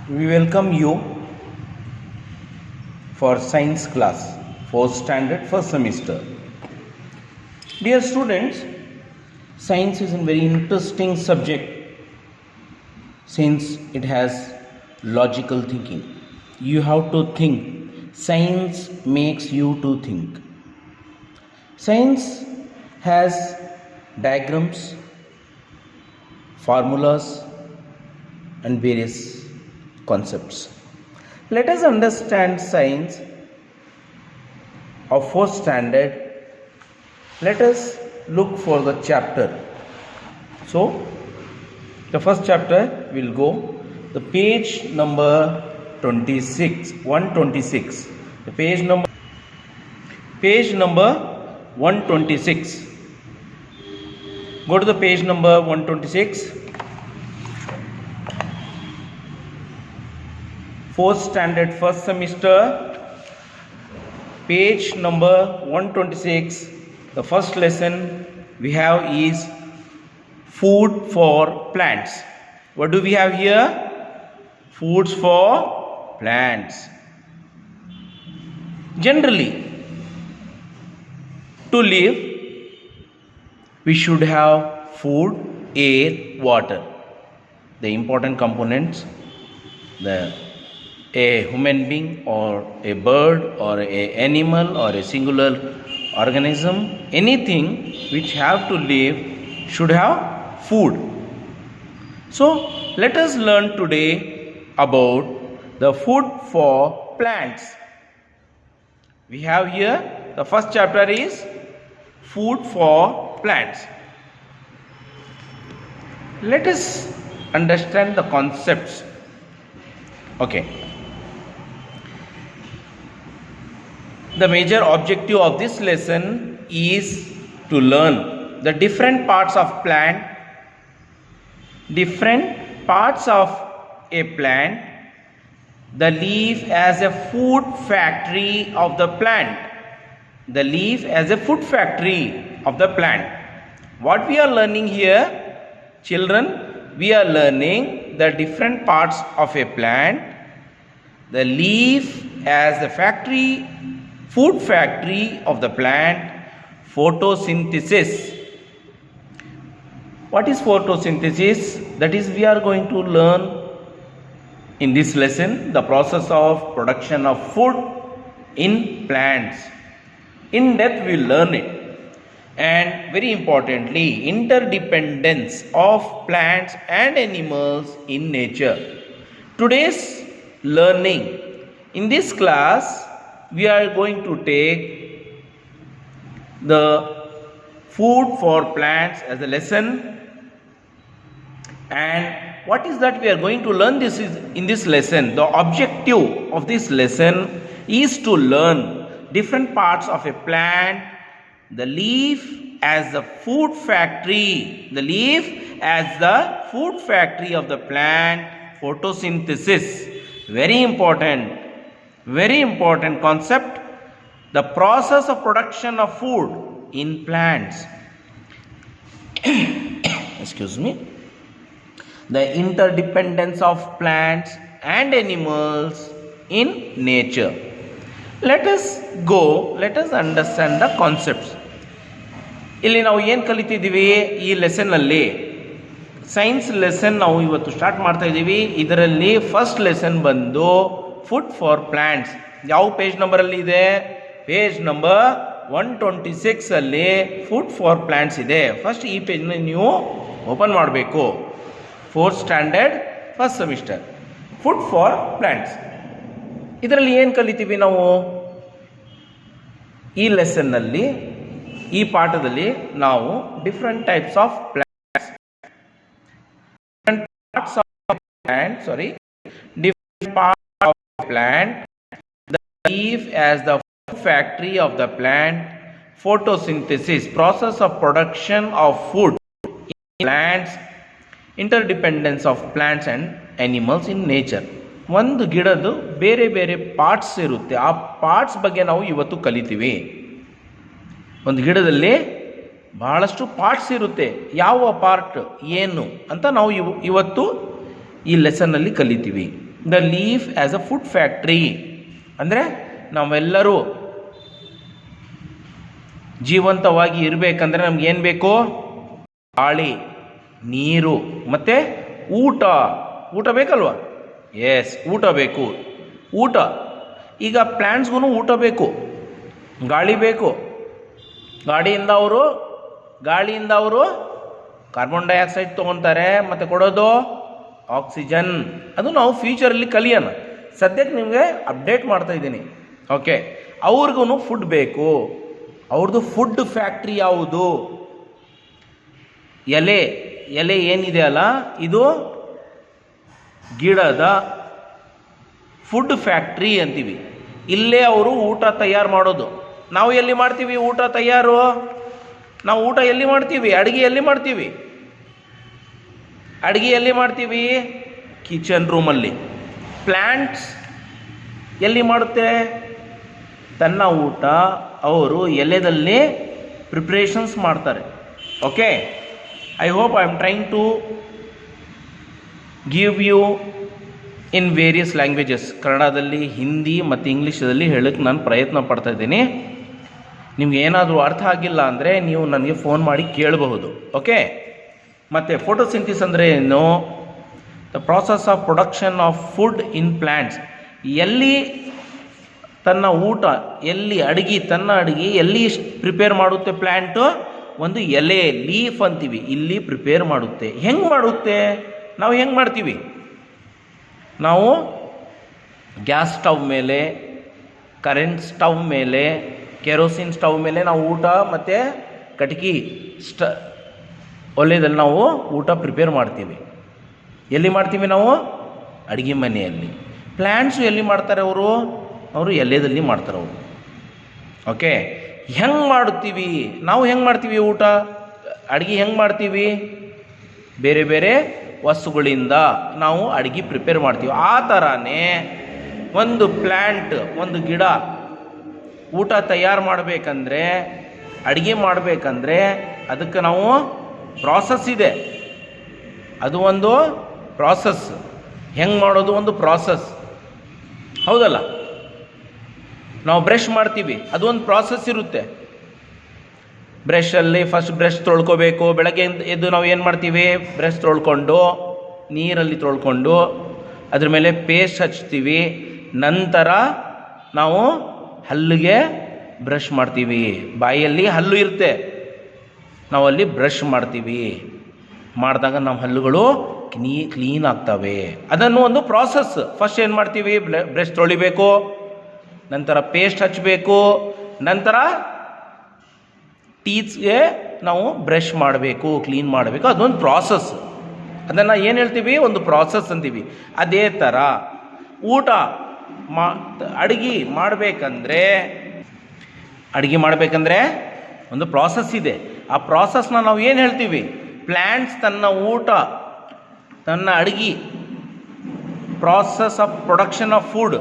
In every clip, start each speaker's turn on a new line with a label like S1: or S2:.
S1: We welcome you for science class, 4th standard, first semester. Dear students, science is a very interesting subject since it has logical thinking. You have to think. Science makes you to think. Science has diagrams, formulas, and various concepts. Let us understand science of 4th standard. Let us look for the chapter. So, the first chapter will go the page number 26, 126. The page number 126. Go to the page number 126. 4th standard, first semester, page number 126. The first lesson we have is food for plants. What do we have here? Foods for plants. Generally, to live, we should have food, air, water. The important components, a human being or a bird or an animal or a singular organism, anything which have to live should have food. So let us learn today about the food for plants. We have here the first chapter is food for plants. Let us understand the concepts. Okay. The major objective of this lesson is to learn the different parts of plant, different parts of a plant, the leaf as a food factory of the plant, the leaf as a food factory of the plant. What we are learning here, children, we are learning the different parts of a plant, the leaf as the factory, food factory of the plant, photosynthesis. What is photosynthesis? That is, we are going to learn in this lesson the process of production of food in plants. In depth we will learn it. And very importantly, interdependence of plants and animals in nature. Today's learning, in this class, we are going to take the food for plants as a lesson, and what is that we are going to learn this is in this lesson. The objective of this lesson is to learn different parts of a plant, the leaf as the food factory, the leaf as the food factory of the plant, photosynthesis. Very important concept, the process of production of food in plants. Excuse me. The interdependence of plants and animals in nature. Let us understand the concepts. ಇಲ್ಲಿ ನಾವು ಏನು ಕಲಿತಿದ್ದೀವಿ ಈ ಲೆಸನ್ನಲ್ಲಿ, science lesson ನಾವು ಇವತ್ತು start ಮಾಡ್ತಾ ಇದ್ದೀವಿ. ಇದರಲ್ಲಿ first lesson ಬಂದು ಫುಡ್ ಫಾರ್ ಪ್ಲಾಂಟ್ಸ್. ಯಾವ ಪೇಜ್ ನಂಬರಲ್ಲಿ ಇದೆ? ಪೇಜ್ ನಂಬರ್ 126 ಅಲ್ಲಿ ಫುಡ್ ಫಾರ್ ಪ್ಲಾಂಟ್ಸ್ ಇದೆ. ಫಸ್ಟ್ ಈ ಪೇಜ್ನ ನೀವು ಓಪನ್ ಮಾಡಬೇಕು. 4th standard first semester, food for plants. ಇದರಲ್ಲಿ ಏನು ಕಲಿತೀವಿ ನಾವು ಈ ಲೆಸನ್ನಲ್ಲಿ? ಈ ಪಾಠದಲ್ಲಿ ನಾವು different types of plants, different parts of plant, the leaf as the food factory of the plant, photosynthesis, process of production of food in plants, interdependence of plants and animals in nature. ಒಂದು ಗಿಡದ್ದು ಬೇರೆ ಬೇರೆ parts ಇರುತ್ತೆ, ಆ parts ಬಗ್ಗೆ ನಾವು ಇವತ್ತು ಕಲಿತೀವಿ. ಒಂದು ಗಿಡದಲ್ಲಿ ಬಹಳಷ್ಟು ಪಾರ್ಟ್ಸ್ ಇರುತ್ತೆ, ಯಾವ ಪಾರ್ಟ್ ಏನು ಅಂತ ನಾವು ಇವತ್ತು ಈ ಲೆಸನ್ನಲ್ಲಿ ಕಲಿತೀವಿ. The leaf as a food factory. ಅಂದರೆ ನಾವೆಲ್ಲರೂ ಜೀವಂತವಾಗಿ ಇರಬೇಕಂದ್ರೆ ನಮ್ಗೆ ಏನು ಬೇಕು? ಗಾಳಿ, ನೀರು ಮತ್ತು ಊಟ. ಊಟ ಬೇಕಲ್ವ? ಎಸ್, ಊಟ ಬೇಕು. ಊಟ, ಈಗ ಪ್ಲ್ಯಾಂಟ್ಸ್ಗೂ ಊಟ ಬೇಕು, ಗಾಳಿ ಬೇಕು. ಗಾಳಿಯಿಂದ ಅವರು ಕಾರ್ಬನ್ ಡೈಆಕ್ಸೈಡ್ ತೊಗೊತಾರೆ ಮತ್ತು ಕೊಡೋದು ಆಕ್ಸಿಜನ್. ಅದು ನಾವು ಫ್ಯೂಚರಲ್ಲಿ ಕಲಿಯೋಣ. ಸದ್ಯಕ್ಕೆ ನಿಮಗೆ ಅಪ್ಡೇಟ್ ಮಾಡ್ತಾ ಇದ್ದೀನಿ. ಓಕೆ, ಅವ್ರಿಗೂ ಫುಡ್ ಬೇಕು. ಅವ್ರದ್ದು ಫುಡ್ ಫ್ಯಾಕ್ಟ್ರಿ ಯಾವುದು? ಎಲೆ ಏನಿದೆ ಅಲ್ಲ, ಇದು ಗಿಡದ ಫುಡ್ ಫ್ಯಾಕ್ಟ್ರಿ ಅಂತೀವಿ. ಇಲ್ಲೇ ಅವರು ಊಟ ತಯಾರು ಮಾಡೋದು. ನಾವು ಎಲ್ಲಿ ಮಾಡ್ತೀವಿ ಊಟ ತಯಾರು? ನಾವು ಊಟ ಎಲ್ಲಿ ಮಾಡ್ತೀವಿ? ಅಡುಗೆ ಎಲ್ಲಿ ಮಾಡ್ತೀವಿ? ಕಿಚನ್ ರೂಮಲ್ಲಿ. ಪ್ಲ್ಯಾಂಟ್ಸ್ ಎಲ್ಲಿ ಮಾಡುತ್ತೆ? ತನ್ನ ಊಟ ಅವರು ಎಲೆದಲ್ಲಿ ಪ್ರಿಪ್ರೇಷನ್ಸ್ ಮಾಡ್ತಾರೆ. Okay, I hope I am trying to give you in various languages. ಕನ್ನಡದಲ್ಲಿ, ಹಿಂದಿ ಮತ್ತು ಇಂಗ್ಲೀಷಲ್ಲಿ ಹೇಳೋಕ್ಕೆ ನಾನು ಪ್ರಯತ್ನ ಪಡ್ತಾ ಇದ್ದೀನಿ. ನಿಮ್ಗೆ ಏನಾದರೂ ಅರ್ಥ ಆಗಿಲ್ಲ ಅಂದರೆ ನೀವು ನನಗೆ ಫೋನ್ ಮಾಡಿ ಕೇಳಬಹುದು. ಓಕೆ, ಮತ್ತು ಫೋಟೋಸಿಂಥಸಿಸ್ ಅಂದರೆ ಏನು? The process of production of food in plants. ಎಲ್ಲಿ ತನ್ನ ಊಟ, ತನ್ನ ಅಡುಗೆ ಎಲ್ಲಿ ಪ್ರಿಪೇರ್ ಮಾಡುತ್ತೆ ಪ್ಲ್ಯಾಂಟು? ಒಂದು ಎಲೆ, ಲೀಫ್ ಅಂತೀವಿ, ಇಲ್ಲಿ ಪ್ರಿಪೇರ್ ಮಾಡುತ್ತೆ. ಹೆಂಗೆ ಮಾಡುತ್ತೆ? ನಾವು ಹೆಂಗೆ ಮಾಡ್ತೀವಿ? ನಾವು ಗ್ಯಾಸ್ ಸ್ಟವ್ ಮೇಲೆ, ಕರೆಂಟ್ ಸ್ಟವ್ ಮೇಲೆ, ಕೆರೋಸಿನ್ ಸ್ಟವ್ ಮೇಲೆ ನಾವು ಊಟ ಮತ್ತು ಕಟ್ಗೆ ಒಲೆಯಲ್ಲಿ ನಾವು ಊಟ ಪ್ರಿಪೇರ್ ಮಾಡ್ತೀವಿ. ಎಲ್ಲಿ ಮಾಡ್ತೀವಿ ನಾವು? ಅಡುಗೆ ಮನೆಯಲ್ಲಿ. ಪ್ಲ್ಯಾಂಟ್ಸು ಎಲ್ಲಿ ಮಾಡ್ತಾರೆ ಅವರು ಎಲೆದಲ್ಲಿ ಮಾಡ್ತಾರೆ ಅವರು. ಓಕೆ, ಹೆಂಗೆ ಮಾಡುತ್ತೀವಿ ನಾವು? ಹೆಂಗೆ ಮಾಡ್ತೀವಿ ಊಟ, ಅಡುಗೆ ಹೆಂಗೆ ಮಾಡ್ತೀವಿ? ಬೇರೆ ಬೇರೆ ವಸ್ತುಗಳಿಂದ ನಾವು ಅಡುಗೆ ಪ್ರಿಪೇರ್ ಮಾಡ್ತೀವಿ. ಆ ಥರನೇ ಒಂದು ಪ್ಲ್ಯಾಂಟ್, ಒಂದು ಗಿಡ ಊಟ ತಯಾರು ಮಾಡಬೇಕಂದ್ರೆ, ಅಡುಗೆ ಮಾಡಬೇಕಂದ್ರೆ ಅದಕ್ಕೆ ನಾವು ಪ್ರಾಸೆಸ್ ಇದೆ. ಅದು ಒಂದು ಪ್ರಾಸೆಸ್. ಹೆಂಗೆ ಮಾಡೋದು? ಒಂದು ಪ್ರಾಸೆಸ್, ಹೌದಲ್ಲ? ನಾವು ಬ್ರಷ್ ಮಾಡ್ತೀವಿ, ಅದು ಒಂದು ಪ್ರಾಸೆಸ್ ಇರುತ್ತೆ. ಬ್ರಷಲ್ಲಿ ಫಸ್ಟ್ ಬ್ರಷ್ ತೊಳ್ಕೊಬೇಕು. ಬೆಳಗ್ಗೆ ಎದ್ದು ನಾವು ಏನು ಮಾಡ್ತೀವಿ? ಬ್ರಷ್ ತೊಳ್ಕೊಂಡು, ನೀರಲ್ಲಿ ತೊಳ್ಕೊಂಡು ಅದ್ರ ಮೇಲೆ ಪೇಸ್ಟ್ ಹಚ್ತೀವಿ. ನಂತರ ನಾವು ಹಲ್ಲಿಗೆ ಬ್ರಷ್ ಮಾಡ್ತೀವಿ. ಬಾಯಲ್ಲಿ ಹಲ್ಲು ಇರುತ್ತೆ, ನಾವಲ್ಲಿ ಬ್ರಷ್ ಮಾಡ್ತೀವಿ. ಮಾಡಿದಾಗ ನಮ್ಮ ಹಲ್ಲುಗಳು ಕ್ಲೀನ್ ಆಗ್ತವೆ. ಅದನ್ನು ಒಂದು ಪ್ರಾಸೆಸ್. ಫಸ್ಟ್ ಏನು ಮಾಡ್ತೀವಿ? ಬ್ರಷ್ ತೊಳಿಬೇಕು, ನಂತರ ಪೇಸ್ಟ್ ಹಚ್ಚಬೇಕು, ನಂತರ ಟೀತ್ಸ್ಗೆ ನಾವು ಬ್ರಷ್ ಮಾಡಬೇಕು, ಕ್ಲೀನ್ ಮಾಡಬೇಕು. ಅದೊಂದು ಪ್ರಾಸೆಸ್. ಅದನ್ನು ಏನು ಹೇಳ್ತೀವಿ? ಒಂದು ಪ್ರಾಸೆಸ್ ಅಂತೀವಿ. ಅದೇ ಥರ ಊಟ ಅಡುಗೆ ಮಾಡಬೇಕಂದ್ರೆ ಒಂದು ಪ್ರಾಸೆಸ್ ಇದೆ. ಆ ಪ್ರಾಸೆಸ್ನ ನಾವು ಏನು ಹೇಳ್ತೀವಿ? ಪ್ಲ್ಯಾಂಟ್ಸ್ ತನ್ನ ಊಟ, ತನ್ನ ಅಡುಗೆ, process of production of food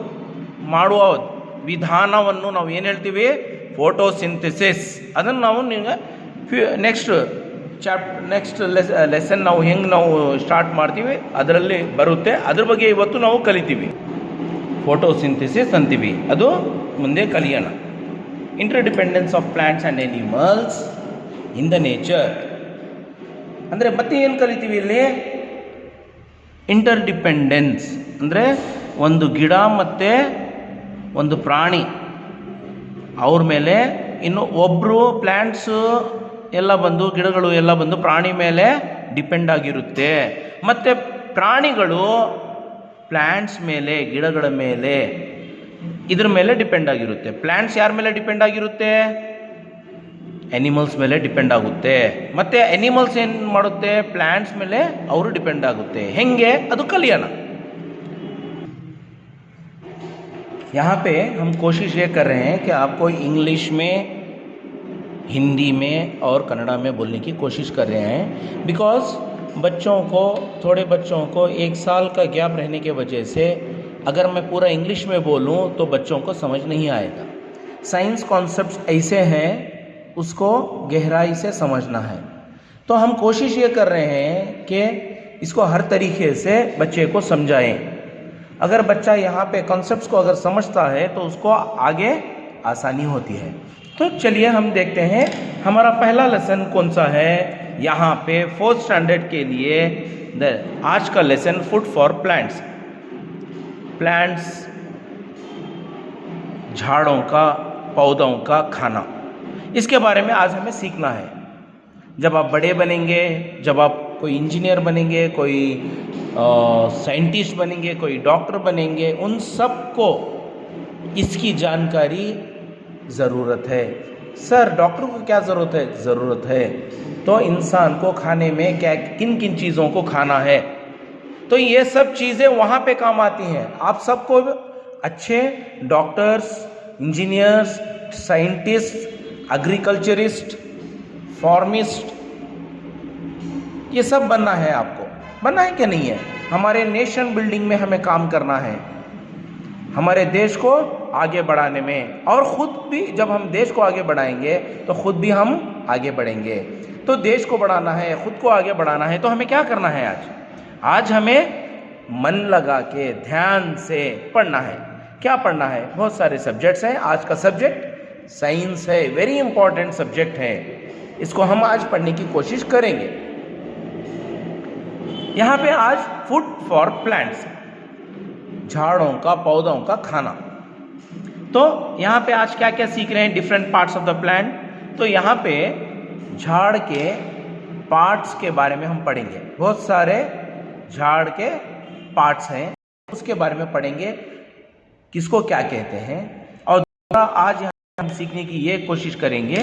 S1: ಮಾಡುವ ವಿಧಾನವನ್ನು ನಾವು ಏನು ಹೇಳ್ತೀವಿ? ಫೋಟೋಸಿಂಥಸಿಸ್. ಅದನ್ನು ನಾವು ನೆಕ್ಸ್ಟ್ ಲೆಸನ್ ನಾವು ಹೆಂಗೆ ನಾವು ಸ್ಟಾರ್ಟ್ ಮಾಡ್ತೀವಿ ಅದರಲ್ಲಿ ಬರುತ್ತೆ. ಅದ್ರ ಬಗ್ಗೆ ಇವತ್ತು ನಾವು ಕಲಿತೀವಿ. ಫೋಟೋಸಿಂಥಸಿಸ್ ಅಂತೀವಿ, ಅದು ಮುಂದೆ ಕಲಿಯೋಣ. Interdependence of plants and animals in the nature ಅಂದರೆ ಮತ್ತೆ ಏನು ಕಲಿತೀವಿ ಇಲ್ಲಿ? ಇಂಟರ್ಡಿಪೆಂಡೆನ್ಸ್ ಅಂದರೆ ಒಂದು ಗಿಡ ಮತ್ತು ಒಂದು ಪ್ರಾಣಿ, ಅವ್ರ ಮೇಲೆ ಇನ್ನು ಒಬ್ಬರು ಪ್ಲ್ಯಾಂಟ್ಸು ಎಲ್ಲ ಬಂದು, ಗಿಡಗಳು ಎಲ್ಲ ಬಂದು ಪ್ರಾಣಿ ಮೇಲೆ ಡಿಪೆಂಡ್ ಆಗಿರುತ್ತೆ. ಮತ್ತು ಪ್ರಾಣಿಗಳು ಪ್ಲ್ಯಾಂಟ್ಸ್ ಮೇಲೆ, ಗಿಡಗಳ ಮೇಲೆ, ಇದ್ರ ಮೇಲೆ ಡಿಪೆಂಡ್ ಆಗಿರುತ್ತೆ. ಪ್ಲ್ಯಾಂಟ್ಸ್ ಯಾರ ಮೇಲೆ ಡಿಪೆಂಡ್ ಆಗಿರುತ್ತೆ? ಎನಿಮಲ್ಸ್ ಮೇಲೆ ಡಿಪೆಂಡ್ ಆಗುತ್ತೆ. ಮತ್ತು ಎನಿಮಲ್ಸ್ ಏನು ಮಾಡುತ್ತೆ? ಪ್ಲ್ಯಾಂಟ್ಸ್ ಮೇಲೆ ಅವರು ಡಿಪೆಂಡ್ ಆಗುತ್ತೆ. ಹೆಂಗೆ? ಅದು ಕಲಿಯೋಣ. यहाँ पे हम कोशिश ये कर रहे हैं कि आपको इंग्लिश में, हिंदी में और कन्नड़ा में बोलने की कोशिश कर रहे हैं. बिकॉज थोड़े बच्चों को 1 साल का गैप रहने के वजह से अगर मैं पूरा इंग्लिश में बोलूँ तो बच्चों को समझ नहीं आएगा. साइंस कॉन्सेप्ट्स ऐसे हैं, उसको गहराई से समझना है. तो हम कोशिश ये कर रहे हैं कि इसको हर तरीके से बच्चे को समझाएं. अगर बच्चा यहाँ पे कॉन्सेप्ट्स को अगर समझता है तो उसको आगे आसानी होती है। तो चलिए हम देखते हैं हमारा पहला लेसन कौन सा है। यहाँ पे 4th स्टैंडर्ड के लिए आज का lesson food for plants, plants झाड़ों का, पौधों का खाना, इसके बारे में आज हमें सीखना है। जब आप बड़े बनेंगे, जब आप कोई इंजीनियर बनेंगे, कोई साइंटिस्ट बनेंगे, कोई डॉक्टर बनेंगे, उन सबको इसकी जानकारी ज़रूरत है। सर डॉक्टर को क्या ज़रूरत है? ज़रूरत है। तो इंसान को खाने में क्या किन किन चीज़ों को खाना है, तो ये सब चीज़ें वहाँ पे काम आती हैं। आप सबको अच्छे डॉक्टर्स, इंजीनियर्स, साइंटिस्ट, एग्रीकल्चरिस्ट, फार्मिस्ट, ये सब बनना है। आपको बनना है क्या नहीं है? हमारे नेशन बिल्डिंग में हमें काम करना है, हमारे देश को आगे बढ़ाने में। और ख़ुद भी जब हम देश को आगे बढ़ाएंगे तो ख़ुद भी हम आगे बढ़ेंगे। तो देश को बढ़ाना है, ख़ुद को आगे बढ़ाना है, तो हमें क्या करना है? आज हमें मन लगा के ध्यान से पढ़ना है। क्या पढ़ना है? बहुत सारे सब्जेक्ट्स हैं। आज का सब्जेक्ट साइंस है, वेरी इंपॉर्टेंट सब्जेक्ट है। इसको हम आज पढ़ने की कोशिश करेंगे। यहाँ पे आज फूड फॉर प्लांट्स, झाड़ों का, पौधों का खाना। तो यहाँ पे आज क्या क्या सीख रहे हैं? Different parts of the plant. तो यहाँ पे झाड़ के पार्ट्स के बारे में हम पढ़ेंगे। बहुत सारे झाड़ के पार्ट्स हैं, उसके बारे में पढ़ेंगे, किसको क्या कहते हैं। और आज यहाँ हम सीखने की ये कोशिश करेंगे